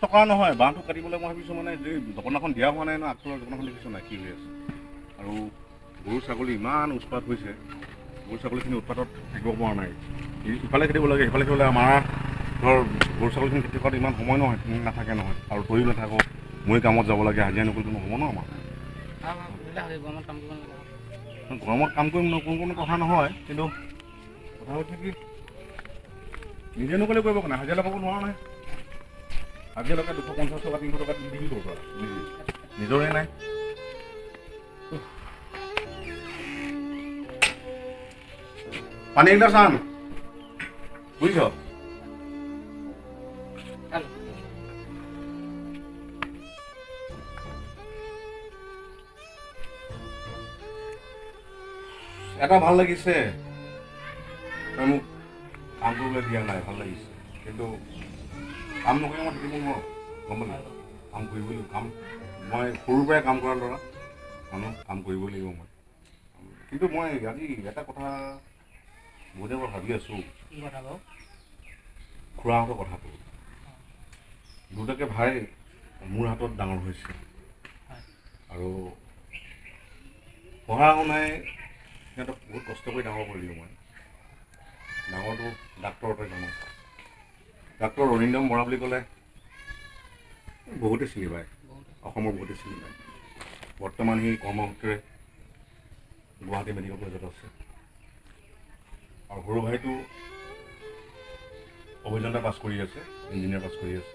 টকা নহয় বাঁহটো কাটিবলৈ মই ভাবিছোঁ মানে যে দোকানখন দিয়া হোৱা নাই ন আগফালৰ দোকানখন দেখিছোঁ নাই কি হৈ আছে আৰু গৰু ছাগলী ইমান উৎপাত হৈছে গৰু ছাগলীখিনি উৎপাতত থাকিব পৰা নাই ইফালে খেদিব লাগে সিফালে খেদিবলৈ আমাৰ ধৰ গৰু ছাগলীখিনি খেতি কৰাত ইমান সময় নহয় নাথাকে নহয় আৰু তৰিও নাথাকোঁ মই কামত যাব লাগে হাজিৰা নকৰিলেনো হ'ব ন আমাৰ গৰমত কাম কৰিম কোনো কথা নহয় কিন্তু কথা হৈছে কি নিজে নকৰিলে কৰিব নাই হাজিৰা লগাব নোৱাৰা নাই হাজিৰা লগাই 250 টকা 300 টকা দি দিব পৰা নিজৰে নাই পানী এগিলাছ চান বুজিছ এটা ভাল লাগিছে তই মোক কাম কৰিবলৈ দিয়া নাই ভাল লাগিছে কিন্তু কাম নকৰিলে মই থাকিব নোৱাৰোঁ গম পালি কাম কৰিবই লাগিব কাম মই সৰুৰ পৰাই কাম কৰা ল'ৰা মানুহ কাম কৰিবই লাগিব মই কিন্তু মই আজি এটা কথা বহুত দিনৰ পৰা ভাবি আছোঁ খুৰাহঁতৰ কথাটো দুটাকে ভাই মোৰ হাতত ডাঙৰ হৈছে আৰু পঢ়া শুনাই সিহঁতক বহুত কষ্ট কৰি ডাঙৰ কৰিলোঁ মই ডাঙৰটো ডাক্তৰতে জানো ডাক্তৰ অৰিন্দম বৰা বুলি ক'লে বহুতে চিনি পায় অসমৰ বহুতে চিনি পায় বৰ্তমান সি কৰ্মসূত্ৰে গুৱাহাটী মেডিকেল কলেজত আছে আৰু সৰু ভাইটো অভিযন্তা পাছ কৰি আছে ইঞ্জিনিয়াৰ পাছ কৰি আছে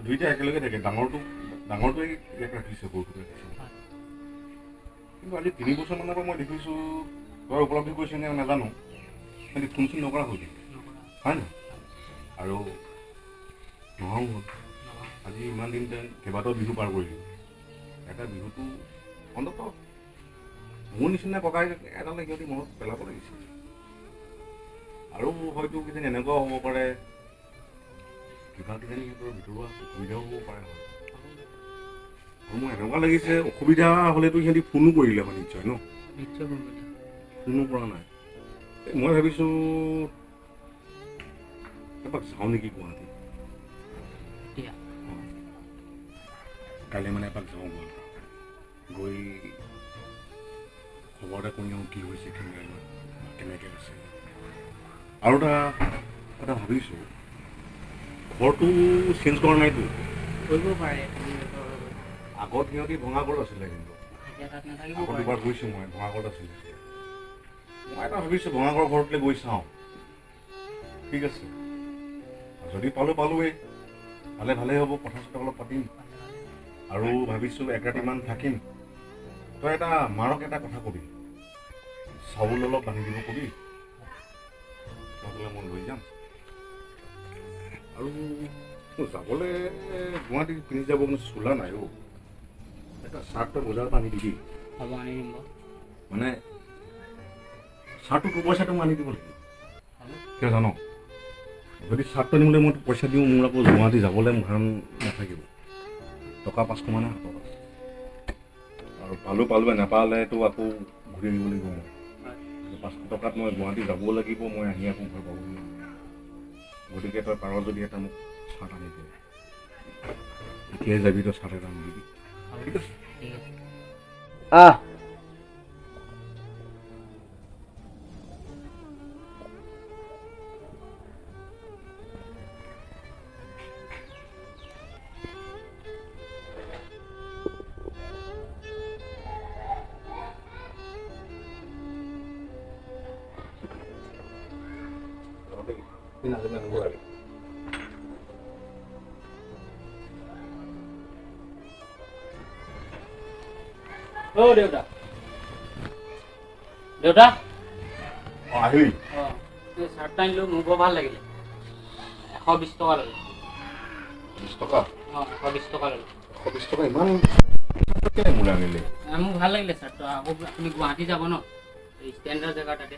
দুইটা একেলগে থাকে ডাঙৰটোৱে ইয়াক ৰাখিছে সৰুটোৱে ৰাখিছে কিন্তু আজি 3 বছৰমানৰ পৰা মই দেখিছোঁ তই উপলব্ধি কৰিছে নে নাজানো কিন্তু ফোন চোন নকৰা হ'ল হয় নহয় আৰু নহওঁ হ'ল আজি ইমান দিন কেইবাটাও বিহু পাৰ কৰিলোঁ এটা বিহুটো অন্ততঃ মোৰ নিচিনা ককাই এটালৈ সিহঁতি মনত পেলাব লাগিছিল আৰু হয়তো কিজানি এনেকুৱাও হ'ব পাৰে কিবা কিজানি সিহঁতৰ ভিতৰুৱা অসুবিধাও হ'ব পাৰে হয় আৰু মোৰ এনেকুৱা লাগিছে অসুবিধা হ'লেতো সিহঁতি ফোনো কৰিলে হয় নিশ্চয় ন ফোনো কৰা নাই মই ভাবিছোঁ এপাক যাওঁ নেকি গুৱাহাটী কাইলৈ মানে এপাক যাওঁ গুৱাহাটী গৈ খবৰ এটা কৰি আহোঁ কি হৈছে কেনেকৈ আছে আৰু এটা ভাবিছোঁ ঘৰটো চেঞ্জ কৰা নাইতো কৰিব পাৰে আগত সিহঁতি ভঙা ঘৰ আছিলে কিন্তু আগত দুবাৰ গৈছোঁ মই ভঙা ঘৰত আছিলে মই এটা ভাবিছোঁ ভঙা ঘৰ ঘৰলৈ গৈ চাওঁ ঠিক আছে যদি পালোৱেই ভালেই হ'ব কথা চথা অলপ পাতিম আৰু ভাবিছোঁ 1 ৰাতিমান থাকিম তই এটা মাৰক এটা কথা কবি চাউল অলপ বান্ধি দিব কবি মই লৈ যাম আৰু যাবলৈ গুৱাহাটী পিন্ধি যাব কোনো চোলা নাই অ' এটা চাৰ্ট তই বজাৰত আনি দিবি হ'ব আনি দিম মানে চাৰ্টটো তোৰ পইচাটো মই আনি দিব লাগিব কিয় জান যদি চাৰ্টটো আনিবলৈ মই পইচা দিওঁ মোৰ আকৌ গুৱাহাটী যাবলৈ ভাড়া নাথাকিব টকা 500 মানে হাতত আছে আৰু পালোৱে নাপালেতো আকৌ ঘূৰি আহিব লাগিব মই 500 টকাত মই গুৱাহাটী যাব লাগিব মই আহি আকৌ ঘৰ পাব লাগিব গতিকে তই পাৰ যদি এটা মোক চাৰ্ট আনি দিয়ে এতিয়াই যাবি তই চাৰ্ট এটা আনি দিবি ঠিক আছে দেউতা দেউতা আহিলি এই চাৰ্টটা আনিলোঁ মোৰ বৰ ভাল লাগিলে 120 টকা ল'লে 20 টকা 120 টকা ল'লে 120 টকা ইমান কেনে মোলে আনিলে মোৰ ভাল লাগিলে চাৰ্টটো আকৌ আপুনি গুৱাহাটী যাব ন ষ্টেণ্ডাৰ্ড জেগা তাতে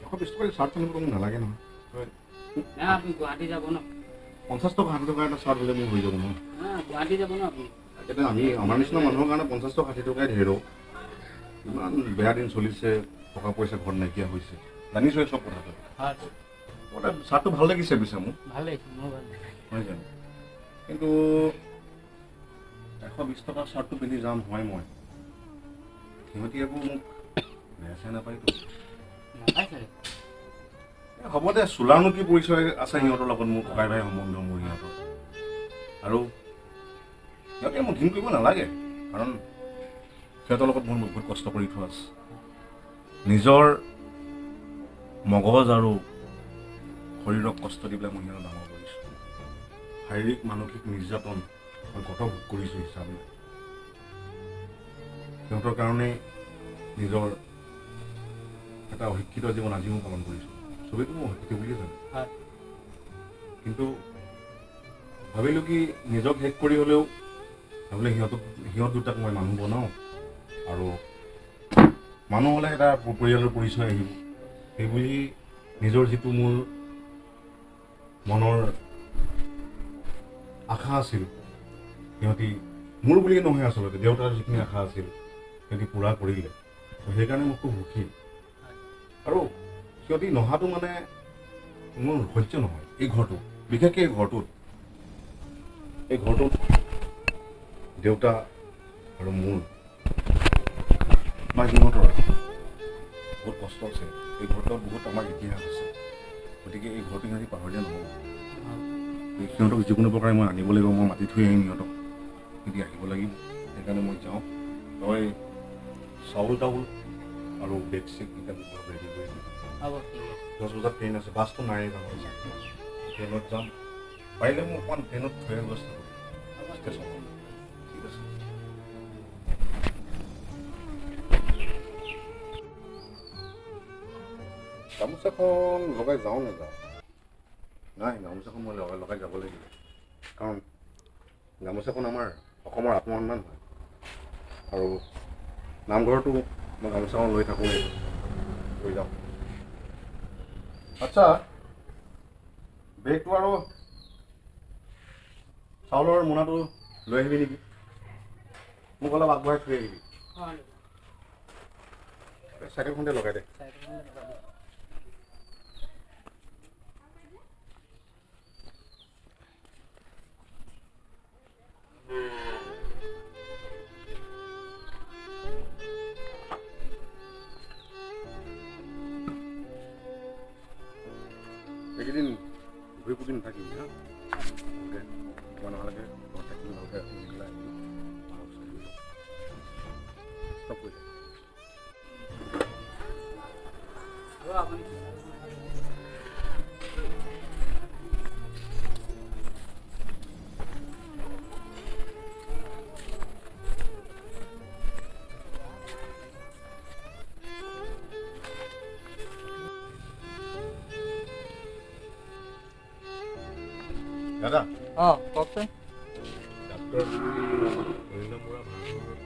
120 টকা চাৰ্ট আনিব মোক নালাগে নহয় আপুনি গুৱাহাটী যাব ন 50 টকা 60 টকা এটা চাৰ্ট হ'লে মোৰ হৈ যাব ন গুৱাহাটী যাব ন আপুনি এতিয়া আমি আমাৰ নিচিনা মানুহৰ কাৰণে 50 টকা 60 টকাই ঢেৰ ইমান বেয়া দিন চলিছে টকা পইচা ঘৰত নাইকিয়া হৈছে জানিছোৱে চব কথাটো চাৰ্টটো ভাল লাগিছে পিছে মোক ভাল লাগিছে মোৰ ভাল লাগিছে হয় জানো কিন্তু 120 টকাৰ চাৰ্টটো পিন্ধি যাম হয় মই সিহঁতি আকৌ মোক বেয়া চেয়া নাপায়তো নাপায় চাগে হ'ব দে চোলানো কি পৰিচয় আছে সিহঁতৰ লগত মোৰ ককাই ভাই সম্বন্ধ মোৰ সিহঁতৰ আৰু সিহঁতে মোক ঘিণ কৰিব নালাগে কাৰণ সিহঁতৰ লগত মোৰ বহুত কষ্ট কৰি থোৱা আছে নিজৰ মগজ আৰু শৰীৰক কষ্ট দি পেলাই মই সিহঁতক ডাঙৰ কৰিছোঁ শাৰীৰিক মানসিক নিৰ্যাতন মই কত ভোগ কৰিছোঁ হিচাপ নাই সিহঁতৰ কাৰণে নিজৰ এটা অশিক্ষিত জীৱন আজিও পালন কৰিছোঁ চবেইতো মই অশিক্ষিত বুলিয়ে জানো কিন্তু ভাবিলোঁ কি নিজক শেষ কৰি হ'লেও ভাবিলে সিহঁত দুটাক মই মানুহ বনাওঁ আৰু মানুহ হ'লে এটা পৰিয়ালৰ পৰিচয় আহিব সেইবুলি নিজৰ যিটো মোৰ মনৰ আশা আছিল সিহঁতি মোৰ বুলিয়ে নহয় আচলতে দেউতাৰ যিখিনি আশা আছিল সিহঁতি পূৰা কৰিলে সেইকাৰণে মোক খুব সুখী আৰু সিহঁতি নহাটো মানে মোৰ সহ্য নহয় এই ঘৰটো বিশেষকৈ এই ঘৰটোত দেউতা আৰু মোৰ বা সিহঁতৰ বহুত কষ্ট আছে এই ঘৰটোত বহুত আমাৰ ইতিহাস আছে গতিকে এই ঘৰটো সিহঁতি পাহৰিলে নহ'ব সিহঁতক যিকোনো প্ৰকাৰে মই আনিব লাগিব মই মাতি থৈ আহিম সিহঁতক সিহঁতি আহিব লাগিব সেইকাৰণে মই যাওঁ তই চাউল তাউল আৰু বেগ চেগ কেইটা ৰেডি কৰি দিম 10 বজাত ট্ৰেইন আছে বাছটো নাই যাওঁ ট্ৰেইনত যাম পাৰিলে মোক অকণমান ট্ৰেইনত থৈ ব্যৱস্থা কৰিম ষ্টেচনত ঠিক আছে গামোচাখন লগাই যাওঁ নাযাওঁ নাই গামোচাখন মই লগাই যাব লাগিব কাৰণ গামোচাখন আমাৰ অসমৰ আত্মসন্মান হয় আৰু নামঘৰতো মই গামোচাখন লৈ থাকোঁ লৈ যাওঁ আচ্ছা বেগটো আৰু চাউলৰ মোনাটো লৈ আহিবি নেকি মোক অলপ আগবঢ়াই থৈ আহিবি চাইকেলখনতে লগাই দে এইকেইদিন ঘূৰি ফুৰি নাথাকিবি হা ভালকৈ নহ'লে ঘৰত থাকিবি ভালকৈ মিলাই ষ্টপ কৰি দে দাদা কওকচোন ডাক্তৰ অৰিন্দম বৰা ভাড়াঘৰ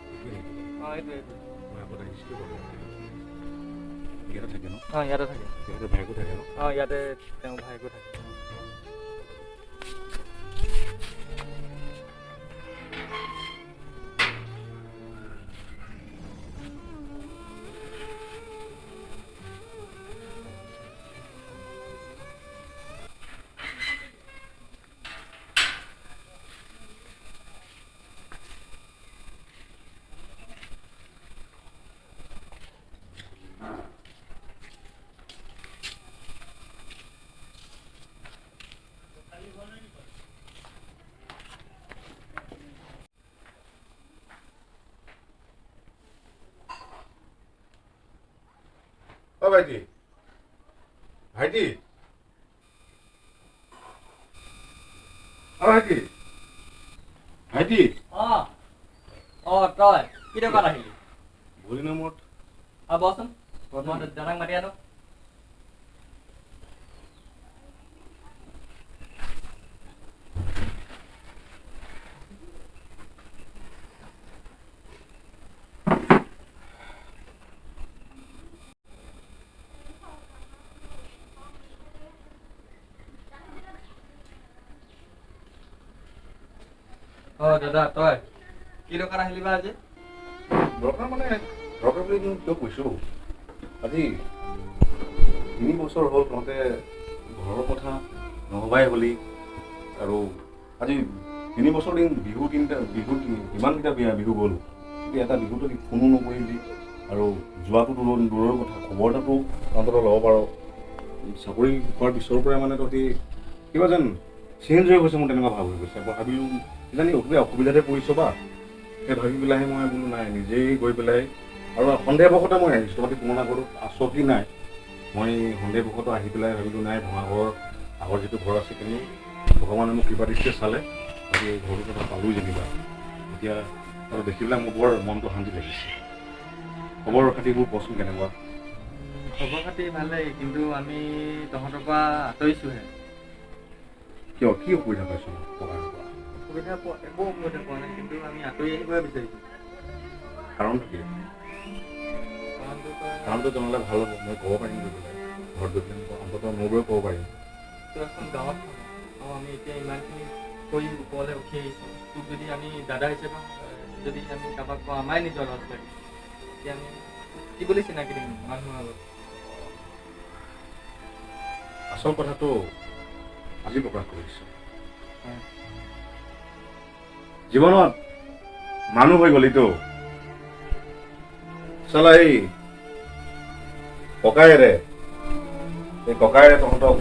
মই আগত আহিছিলোঁ বাৰু ইয়াতে থাকে ন ইয়াতে থাকে ইয়াতে ভাইকো থাকে ন ইয়াতে তেওঁ ভাইকো থাকে অ ভাইটি ভাইটি অ ভাইটি ভাইটি তই কি দোকান আহিলি ভৰি নামত বচোন মই দাদাক মাতি আনো দাদা তই কি দোকান আহিলি বা আজি দৰকাৰ মানে দৰকাৰ বুলি কিয় কৈছোঁ আজি 3 বছৰ হ'ল তহঁতে ঘৰৰ কথা নহবাই হ'লি আৰু আজি 3 বছৰ দিন বিহু ইমানকেইটা বিহু গ'ল, কিন্তু এটা বিহুটো ফোনো নকৰিলি আৰু যোৱাটো দূৰৰ কথা, খবৰ এটাতো অন্ততঃ ল'ব পাৰ। চাকৰি কৰাৰ পিছৰ পৰাই মানে তহঁতি কিবা যেন চেঞ্জ হৈ গৈছে, মোৰ তেনেকুৱা ভাৱ হৈ গৈছে। মই ভাবিলোঁ কিজানি অসুবিধাতে পৰিছ বা সেই ভাবি পেলাইহে মই বোলো নাই নিজেই গৈ পেলাই, আৰু সন্দেহবশতঃ মই আহিছোঁ, তহঁতি পুৰণা ঘৰটোত আছ কি নাই, মই সন্দেহবশতঃ আহি পেলাই ভাবিলোঁ নাই ভঙাঘৰ আগৰ যিটো ঘৰ আছে কিন্তু ভগৱানে মোক কৃপা দৃষ্টিৰে চালে, গতিকে এই ঘৰটো কথা পালোঁ যেনিবা। এতিয়া আৰু দেখি পেলাই মোৰ বৰ মনটো শান্তি লাগিছে। খবৰ খাতিবোৰ কচোন কেনেকুৱা? খবৰ খাতি ভালেই, কিন্তু আমি তহঁতৰ পৰা আঁতৰিছোঁহে। কিয়, কি অসুবিধা পাইছোঁ ককাৰ পৰা? একো অসুবিধা পোৱা নাই, কিন্তু আমি আঁতৰি আহিবই বিচাৰিছোঁ। কাৰণটো কি? কাৰণটো জনালে ভাল হ'ব, মই ক'ব পাৰিম গৈ পেলাই ঘৰত গৈ পেলাই অন্ততঃ মোৰবোৰে ক'ব পাৰিম। এখন গাঁৱত থাকোঁ আৰু আমি এতিয়া ইমানখিনি কৰি ওপৰলৈ উঠি আহিছোঁ। তোক যদি আমি দাদা হিচাপে যদি আমি কাৰোবাক কওঁ আমাৰে নিজৰ ল'ৰা ছোৱালী, তেতিয়া আমি কি বুলি চিনাকি দিম মানুহৰ আগত? আচল কথাটো আজি প্ৰকাশ কৰিছোঁ। জীৱনত মানুহ হৈ গলিতো চালা এই ককায়েৰে তহঁতক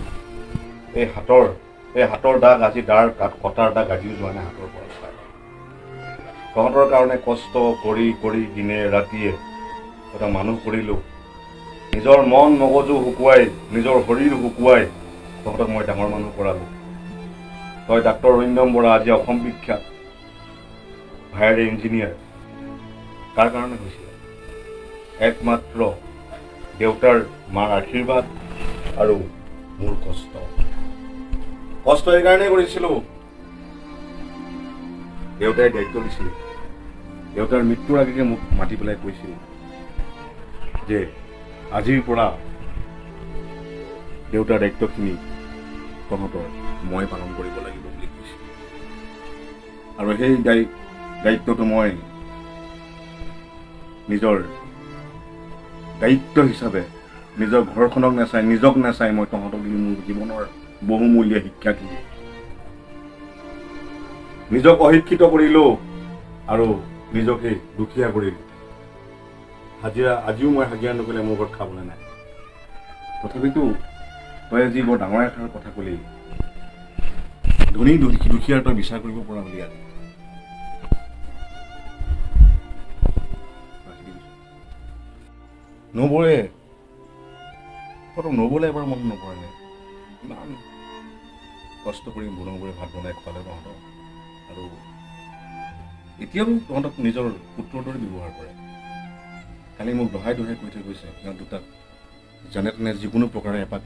এই হাতৰ দাগ আজি কটাৰ দাগ আজিও যোৱা নাই হাতৰ পৰা চাই। তহঁতৰ কাৰণে কষ্ট কৰি দিনে ৰাতিয়ে এটা মানুহ কৰিলোঁ, নিজৰ মন মগজু শুকুৱাই নিজৰ শৰীৰ শুকুৱাই তহঁতক মই ডাঙৰ মানুহ কৰালোঁ। তই ডাক্তৰ অৰিন্দম বৰা আজি অসম বিখ্যাত ভায়েৰে ইঞ্জিনিয়াৰ। কাৰ কাৰণে হৈছিলে? একমাত্ৰ দেউতাৰ মাৰ আশীৰ্বাদ আৰু মোৰ কষ্ট এইকাৰণেই কৰিছিলোঁ। দেউতাই দায়িত্ব দিছিল, দেউতাৰ মৃত্যুৰ আগেয়ে মোক মাতি পেলাই কৈছিল যে আজিৰ পৰা দেউতাৰ দায়িত্বখিনি তহঁতৰ মই পালন কৰিব লাগিব বুলি কৈছিল। আৰু সেই দায়িত্বটো মই নিজৰ দায়িত্ব হিচাপে নিজৰ ঘৰখনক নাচাই নিজক নাচাই মই তহঁতক দিলোঁ মোৰ জীৱনৰ বহুমূলীয়া শিক্ষাখিনি। নিজক অশিক্ষিত কৰিলোঁ আৰু নিজকে দুখীয়া কৰিলোঁ। আজিও মই হাজিৰা নকৰিলে মোৰ ঘৰত খাবলৈ নাই। তথাপিতো তই আজি বৰ ডাঙৰ এষাৰ কথা ক'লি, ধনী দুখীয়াৰ তই বিচাৰ কৰিব পৰা বুলি। আজি নবৌৰে এবাৰ মন নপৰে, ইমান কষ্ট কৰি নবৌৰে ভাত বনাই খোৱালে তহঁতক, আৰু এতিয়াও তহঁতক নিজৰ পুত্ৰৰ দৰে ব্যৱহাৰ কৰে। কালি মোক দহাই কৈ থৈ গৈছে সিহঁত দুটাক যেনে তেনে যিকোনো প্ৰকাৰে এপাক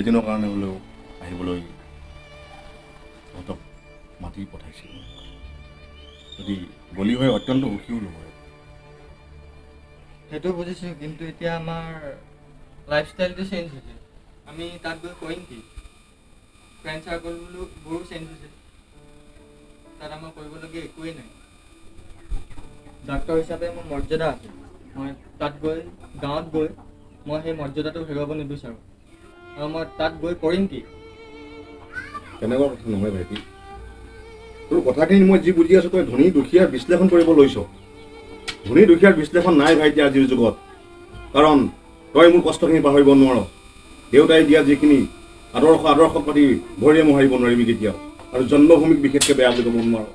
এদিনৰ কাৰণে হ'লেও আহিবলৈ তহঁতক মাতি পঠাইছিল। যদি গলি হয় অত্যন্ত সুখী হ'লো হয়। সেইটো বুজিছোঁ, কিন্তু এতিয়া আমাৰ লাইফষ্টাইলটো চেঞ্জ হৈছে। আমি তাত গৈ কৰিম কি? ফ্ৰেণ্ড চাৰ্কলবোৰো চেঞ্জ হৈছে, তাত আমাৰ কৰিবলগীয়া একোৱেই নাই। ডাক্তৰ হিচাপে মোৰ মৰ্যাদা আছে, মই তাত গৈ গাঁৱত গৈ মই সেই মৰ্যাদাটো হেৰুৱাব নিবিচাৰোঁ। আৰু মই তাত গৈ কৰিম কি? তেনেকুৱা কথা নহয় ভাইটি, তোৰ কথাখিনি মই যি বুজি আছোঁ তই ধনী দুখীয়াৰ বিশ্লেষণ কৰিব লৈছ। ধনী দুখীয়াৰ বিশ্লেষণ নাই ভাইটি আজিৰ যুগত, কাৰণ তই মোৰ কষ্টখিনি পাহৰিব নোৱাৰ। দেউতাই দিয়া যিখিনি আদৰ্শ পাতি ভৰিয়ে মোহাৰিব নোৱাৰিবি কেতিয়াও, আৰু জন্মভূমিক বিশেষকৈ বেয়া বুলি ক'ব নোৱাৰ।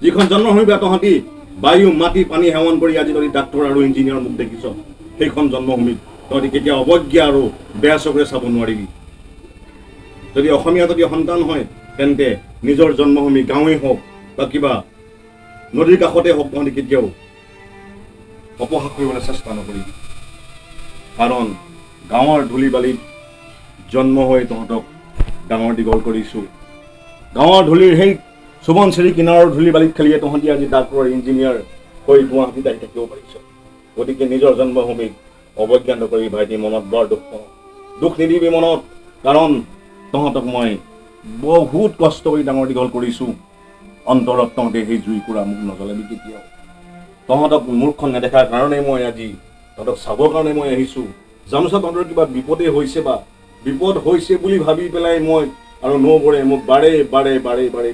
যিখন জন্মভূমি বেয়া তহঁতি বায়ু মাটি পানী সেৱন কৰি আজি তহঁতি ডাক্তৰ আৰু ইঞ্জিনিয়াৰ মুখ দেখিছ, সেইখন জন্মভূমিত তহঁতি কেতিয়াও অৱজ্ঞা আৰু বেয়া চকুৰে চাব নোৱাৰিবি। যদি অসমীয়া সন্তান হয় তেন্তে নিজৰ জন্মভূমি গাঁৱেই হওক বা কিবা নদীৰ কাষতে হওক তহঁতি কেতিয়াও অপহাস কৰিবলৈ চেষ্টা নকৰিবি, কাৰণ গাঁৱৰ ধূলি বালিত জন্ম হৈ তহঁতক ডাঙৰ দীঘল কৰিছোঁ। গাঁৱৰ ধূলিৰ সেই সোৱণশিৰি কিনাৰৰ ধূলি বালিত খেলিয়ে তহঁতি আজি ডাক্তৰ ইঞ্জিনিয়াৰ হৈ গুৱাহাটীত আহি থাকিব পাৰিছ। গতিকে নিজৰ জন্মভূমিক অৱজ্ঞা নকৰি ভাইটি, মনত বৰ দুখ নিদিবি মনত, কাৰণ তহঁতক মই বহুত কষ্ট কৰি ডাঙৰ দীঘল কৰিছোঁ। অন্তৰত তহঁতে সেই জুইকুৰা মোক নজ্বলাবি কেতিয়াও। তহঁতক মূৰখন নেদেখাৰ কাৰণেই মই আজি তহঁতক চাবৰ কাৰণে মই আহিছোঁ। জানোচা তহঁতৰ কিবা বিপদ হৈছে বুলি ভাবি পেলাই মই আৰু নবৌৰে মোক বাৰে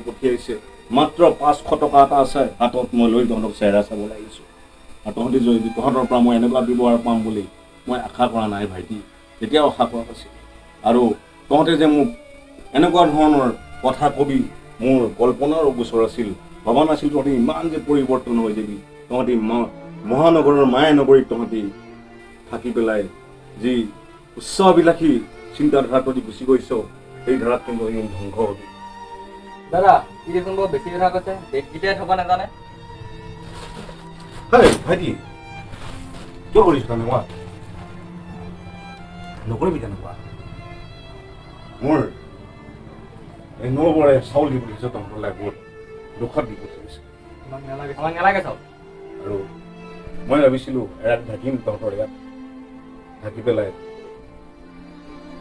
পঠিয়াইছে মাত্ৰ 500 টকা এটা আছে হাতত মই লৈ তহঁতক চেহেৰা চাব লাগিছোঁ আৰু তহঁতি যদি তহঁতৰ পৰা মই এনেকুৱা ব্যৱহাৰ পাম বুলি মই আশা কৰা নাই ভাইটি তেতিয়াও আশা কৰা নাছিল আৰু তহঁতে যে মোক এনেকুৱা ধৰণৰ কথা কবি মোৰ কল্পনাৰ গোচৰ আছিল ভবা নাছিল তহঁতি ইমান যে পৰিৱৰ্তন হৈ যাবি তহঁতি মহানগৰৰ মায়া নগৰীত তহঁতি থাকি পেলাই যি উচ্চাভিলাষী চিন্তাধাৰা তহঁতি গুচি গৈছ সেই ধাৰাত কিন্তু ধ্বংস হবি দাদা ই দেখোন বৰ বেছি কথা কৈছে দেশকেইটাই থব নাজানে হেই ভাইটি কিয় কৰিছ তেনেকুৱা নকৰিবি তেনেকুৱা মোৰ এই নবৌৰে চাউল দি পঠিয়াইছে তহঁতলৈ বহুত দুখত দি পঠিয়াইছে আমাক নালাগে চাওক আৰু মই ভাবিছিলোঁ এৰাত থাকিম তহঁতৰ ইয়াত থাকি পেলাই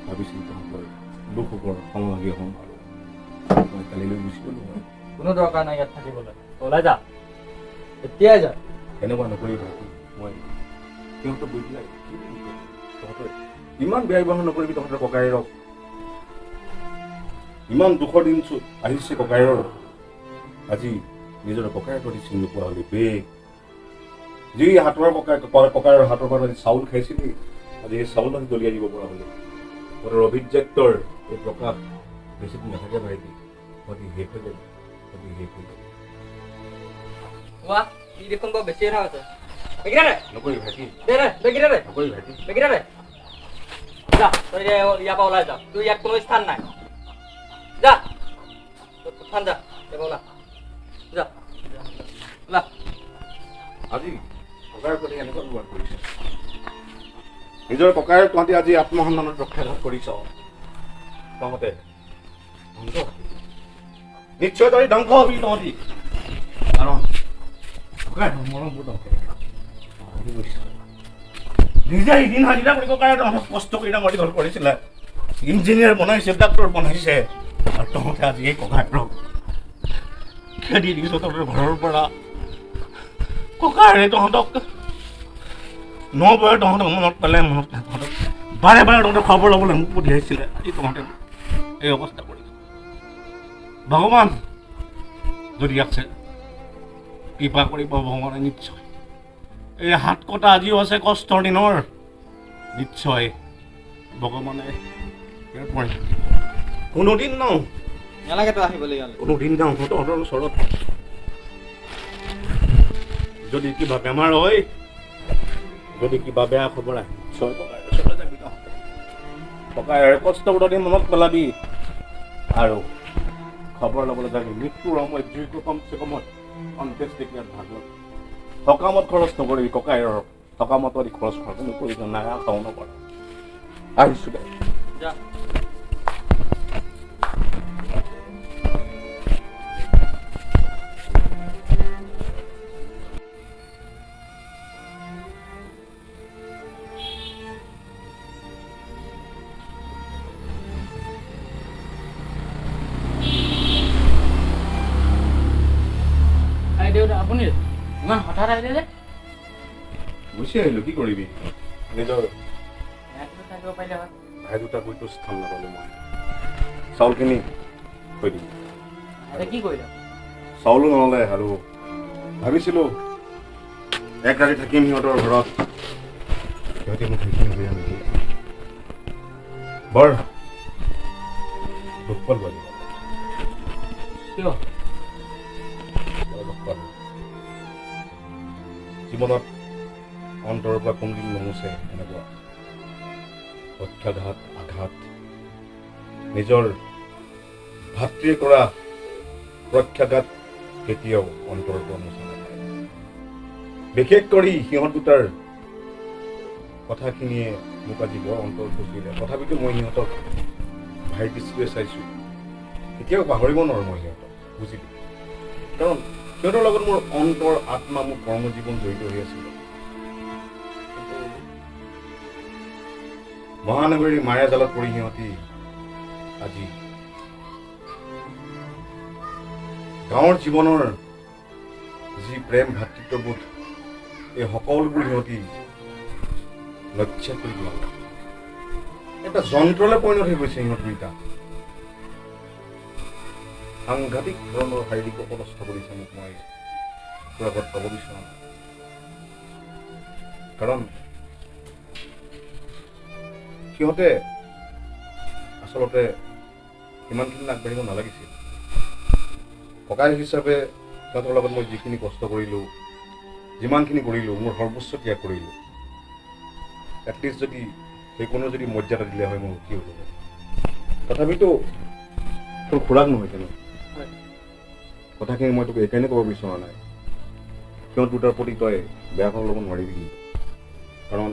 ভাবিছিলোঁ তহঁতৰ দুখ ওপৰত সংলগ্ন হ'ম আৰু মই কালিলৈ গুচি গ'লোঁ কোনো দৰকাৰ নাই ইয়াত থাকিবলৈ ওলাই যা এতিয়াই যা এনেকুৱা নকৰিবি ভাইটি মই সিহঁতক গৈ পেলাই কি বুলি ক'ম তহঁতৰ ইমান বেয়া ব্যৱহাৰ নকৰিবি তহঁতৰ ককায়েৰক ইমান দুখৰ দিন আহিছে ককায়েৰৰ আজি নিজৰ ককায়েৰ প্ৰতি চিনি নোপোৱা হ'লে বেগ যি হাতৰ ককায়েৰ হাতৰ পৰা চাউল খাইছিলি আজি এই চাউল আমি দলিয়াই দিব পৰা হ'লে তহঁতৰ অভিজাত্যৰ এই প্ৰকাশ বেছি দিন নাথাকে ভাইটি অতি শেষ হৈ যাব ৱা ই দেখোন বৰ বেছি কথা কৈছে নকৰিবি ভাইটি নকৰিবি ভাইটি যা তই ইয়াৰ পৰা ওলাই যা তোৰ ইয়াত কোনো স্থান নাই যা স্থান যা ওলা যা ওলা আজি ককায়েৰ প্ৰতি এনেকুৱা ব্যৱহাৰ কৰিছে নিজৰ ককায়েৰ তহঁতি আজি আত্মসন্মানত ৰক্ষাঘাত কৰিছ তহঁতে নিশ্চয় তই ধ্বংস হবি তহঁতি কাৰণ ককায়েৰ মৰমবোৰ তহঁতে নিজে দিন হাজিৰা কৰি ককায়েৰ তহঁতক কষ্ট কৰি ডাঙৰ দীঘল কৰিছিলে ইঞ্জিনিয়াৰ বনাইছে ডাক্তৰ বনাইছে আৰু তহঁতে আজি এই ককায়েৰক খেদি দিছ তহঁতৰ ঘৰৰ পৰা ককায়েৰে তহঁতক নবৌৰে তহঁতক মনত পেলাই তহঁতক বাৰে তহঁতক খবৰ ল'বলৈ মোক পঠিয়াইছিলে আজি তহঁতে এই অৱস্থা কৰিছ ভগৱান যদি আছে কৃপা কৰিব ভগৱানে নিশ্চয় এই হাত কটা আজিও আছে কষ্টৰ দিনৰ নিশ্চয় ভগৱানে ইয়াৰ পৰা কোনোদিন নাও নালাগে তই আহিবলৈ ইয়ালৈ কোনোদিন যাওঁ তহঁতৰ ওচৰত যদি কিবা বেমাৰ হয় যদি কিবা বেয়া খবৰ আহে নিশ্চয় ককায়েৰ ওচৰলৈ যাবি তহঁতে ককায়েৰ কষ্ট দিন মনত পেলাবি আৰু খবৰ ল'বলৈ যাবি মৃত্যুৰ সময়ত জুইটো কমচে কমত অন্ত্যেষ্টিক্ৰিয়াত ভাগ ল'বি সকামত খৰচ নকৰিবি ককায়েৰৰ সকামত আদি খৰচ কৰাৰ কোনো প্ৰয়োজন নাই আশাও নকৰ আহিছোঁ দে যা আপুনি ইমান হঠাৎ আহিলে যে গুচি আহিলোঁ কি কৰিবি নিজৰ থাকিব পাৰিলে হয় ভাই দুটা গৈতো স্থান নাপালোঁ মই চাউলখিনি থৈ দিম কি কৰিলে চাউলো নহ'লে আৰু ভাবিছিলোঁ এক ৰাতি থাকিম সিহঁতৰ ঘৰত সিহঁতে মোক সেইখিনি বেয়া নেকি বৰ দুখ পালোঁ আজি কিয় জীৱনত অন্তৰৰ পৰা কোনদিন নোমোচে এনেকুৱা প্ৰত্যাঘাত আঘাত নিজৰ ভাতৃয়ে কৰা প্ৰত্যাঘাত কেতিয়াও অন্তৰৰ পৰা মোচা নাযায় বিশেষ কৰি সিহঁত দুটাৰ কথাখিনিয়ে মোক আজি বৰ অন্তৰ খুচিলে তথাপিতো মই সিহঁতক ভাই দৃষ্টিৰে চাইছোঁ কেতিয়াও পাহৰিব নোৱাৰোঁ মই সিহঁতক বুজিলোঁ কাৰণ সিহঁতৰ লগত মোৰ অন্তৰ আত্মা মোৰ কৰ্মজীৱন জড়িত হৈ আছিলে মহানগৰীৰ মায়া জালত পৰি সিহঁতি আজি গাঁৱৰ জীৱনৰ যি প্ৰেম ভাতৃত্ববোধ এই সকলোবোৰ সিহঁতি লক্ষ্য কৰি পেলালে এটা যন্ত্ৰলৈ পৰিণত হৈ গৈছে সিহঁত দুইটা সাংঘাতিক ধৰণৰ শাৰীৰিক অপদস্থ কৰিছে মোক। মই তোৰ আগত ক'ব বিচৰা নাই, কাৰণ সিহঁতে আচলতে ইমানখিনি আগবাঢ়িব নালাগিছিল। ককাই হিচাপে সিহঁতৰ লগত মই যিখিনি কষ্ট কৰিলোঁ, যিমানখিনি কৰিলোঁ, মোৰ সৰ্বোচ্চ ত্যাগ কৰিলোঁ, এটলিষ্ট যদি সেই কোনো যদি মৰ্যাদা দিলে হয় মোৰ কি হ'ল হয়। তথাপিতো তোৰ খুৰাক নহয় জানো, কথাখিনি মই তোক এইকাৰণে ক'ব বিচৰা নাই কিয় তোৰ তাৰ প্ৰতি তই বেয়াখন ল'ব নোৱাৰিবি, কাৰণ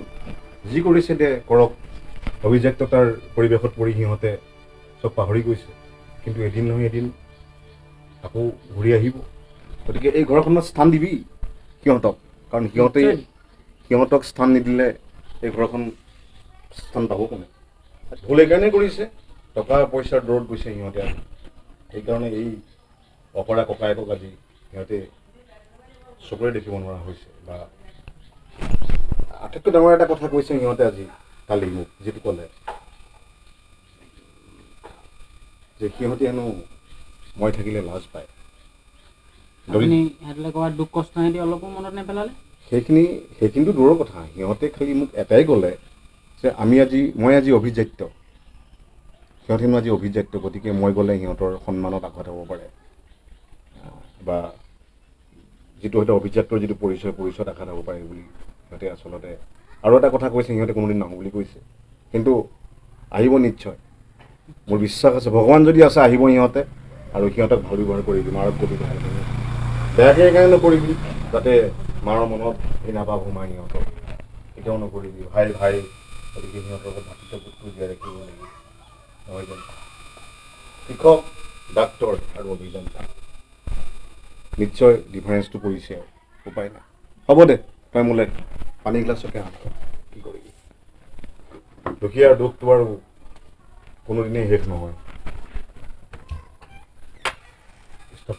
যি কৰিছে দে কৰক। অভিজাত্যতাৰ পৰিৱেশত পৰি সিহঁতে চব পাহৰি গৈছে, কিন্তু এদিন নহয় এদিন আকৌ ঘূৰি আহিব। গতিকে এই ঘৰখনত স্থান দিবি সিহঁতক, কাৰণ সিহঁতক স্থান নিদিলে এই ঘৰখন স্থান পাব কোনে। ভুল এইকাৰণে কৰিছে, টকা পইচাৰ দৌৰত গৈছে সিহঁতে। আজি সেইকাৰণে এই অকৰা ককায়েকক আজি সিহঁতে চকুৰে দেখিব নোৱাৰা হৈছে। বা আটাইতকৈ ডাঙৰ এটা কথা কৈছে সিহঁতে আজি কালি মোক, যিটো ক'লে যে সিহঁতে হেনো মই থাকিলে লাজ পায়। আপুনি সিহঁতলৈ কোৱা দুখ কষ্ট সিহঁতি অলপো মনত নেপেলালে? সেইখিনিতো দূৰৰ কথা। সিহঁতে খালি মোক এটাই ক'লে যে মই আজি অভিজাত্য, সিহঁতেনো আজি অভিজাত্য, গতিকে মই গ'লে সিহঁতৰ সন্মানত আঘাত হ'ব পাৰে, বা যিটো হয়তো অভিজাত্যৰ যিটো পৰিচয়ত আঘাত হ'ব পাৰে বুলি সিহঁতে আচলতে। আৰু এটা কথা কৈছে, সিহঁতে কোনোদিন নাহোঁ বুলি কৈছে, কিন্তু আহিব নিশ্চয়। মোৰ বিশ্বাস আছে, ভগৱান যদি আছে আহিব সিহঁতে, আৰু সিহঁতক ভাল ব্যৱহাৰ কৰিবি। মাৰক কবি বেয়াকৈ সেইকাৰণে নকৰিবি যাতে মাৰৰ মনত ঘৃণা ভাৱ সোমাই, সিহঁতক কেতিয়াও নকৰিবি। ভাই গতিকে সিহঁতৰ লগত ভাতৃত্ববোধটো জীয়াই ৰাখিব লাগিব, নহয় জানো? শিক্ষক, ডাক্তৰ আৰু অভিযন্তা, নিশ্চয় ডিফাৰেঞ্চটো পৰিছে, উপায় নাই। হ'ব দে, তই মোলৈ পানী গিলাচকে আন, কি কৰিবি। দুখীয়াৰ দুখটো আৰু কোনোদিনেই শেষ নহয়।